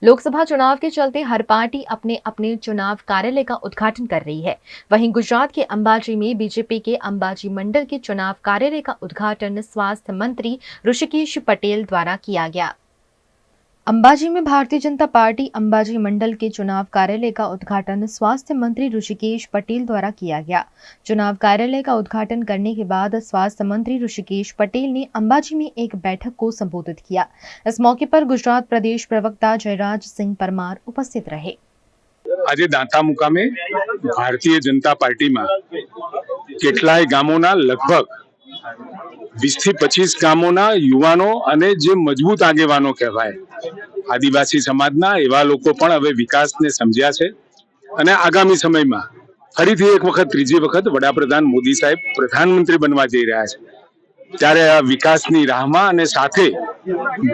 लोकसभा चुनाव के चलते हर पार्टी अपने अपने चुनाव कार्यालय का उद्घाटन कर रही है। वहीं गुजरात के अंबाजी में बीजेपी के अंबाजी मंडल के चुनाव कार्यालय का उद्घाटन स्वास्थ्य मंत्री ऋषिकेश पटेल द्वारा किया गया। अंबाजी में भारतीय जनता पार्टी अंबाजी मंडल के चुनाव कार्यालय का उद्घाटन स्वास्थ्य मंत्री ऋषिकेश पटेल द्वारा किया गया। चुनाव कार्यालय का उद्घाटन करने के बाद स्वास्थ्य मंत्री ऋषिकेश पटेल ने अंबाजी में एक बैठक को संबोधित किया। इस मौके पर गुजरात प्रदेश प्रवक्ता जयराज सिंह परमार उपस्थित रहे। આજે દાંતા મુકામે ભારતીય जनता पार्टी में કેટલાય ગામોના લગભગ 20 થી 25 ગામોના યુવાનો અને જે મજબૂત આગેવાનો કહેવાય આદિવાસી સમાજના એવા લોકો પણ હવે વિકાસને સમજ્યા છે અને આગામી સમયમાં ફરીથી એક વખત ત્રીજી વખત વડાપ્રધાન મોદી સાહેબ પ્રધાનમંત્રી બનવા જઈ રહ્યા છે ત્યારે આ વિકાસની રાહમાં અને સાથે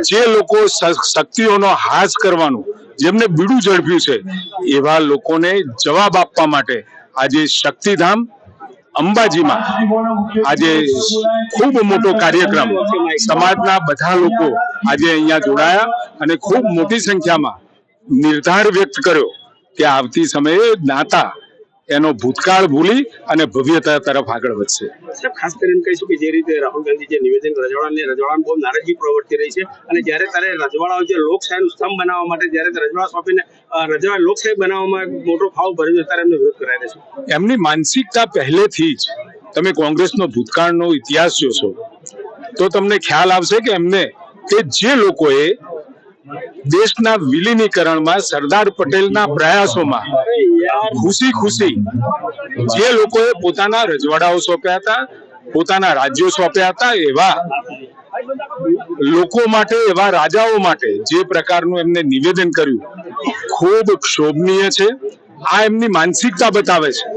જે લોકો શક્તિઓનો હાસ કરવાનું જેમને બીડું ઝડપ્યું છે એવા લોકોને જવાબ આપવા માટે આજે શક્તિધામ અંબાજીમાં આજે ખૂબ મોટો કાર્યક્રમ સમાજના બધા લોકો આજે અહીંયા જોડાયા અને ખૂબ મોટી સંખ્યામાં નિર્ધાર વ્યક્ત કર્યો કે આવતી સમયે દાંતા એનો ભૂતકાળ ભૂલી અને ભવ્યતા તરફ આગળ વધશે। ખાસ કરીને કહીશું કે જે રીતે રાહુલ ગાંધી જે નિવેદન રજવાડાને બહુ નારાજગી પ્રવર્તી રહી છે અને જ્યારે તારે રજવાડાઓ જે લોકશાહીનું સ્તંભ બનાવવા માટે જ્યારે રજવાડા સોંપીને રજવાડા લોકશાહી બનાવવામાં મોટો ફાળો ભર્યો ત્યારે એમને વિરોધ કરાય છે। એમની માનસિકતા પહેલેથી જ તમે કોંગ્રેસનો ભૂતકાળનો ઇતિહાસ જોશો તો તમને ખ્યાલ આવશે કે એમને કે જે લોકોએ દેશના વિલીનીકરણમાં સરદાર પટેલના પ્રયાસોમાં ખુશી ખુશી જે લોકોએ પોતાના રજવાડાઓ સોંપ્યા હતા પોતાના રાજ્યો સોંપ્યા હતા એવા લોકો માટે એવા રાજાઓ માટે જે પ્રકારનું એમને નિવેદન કર્યું ખૂબ ક્ષોભનીય છે। આ એમની માનસિકતા બતાવે છે।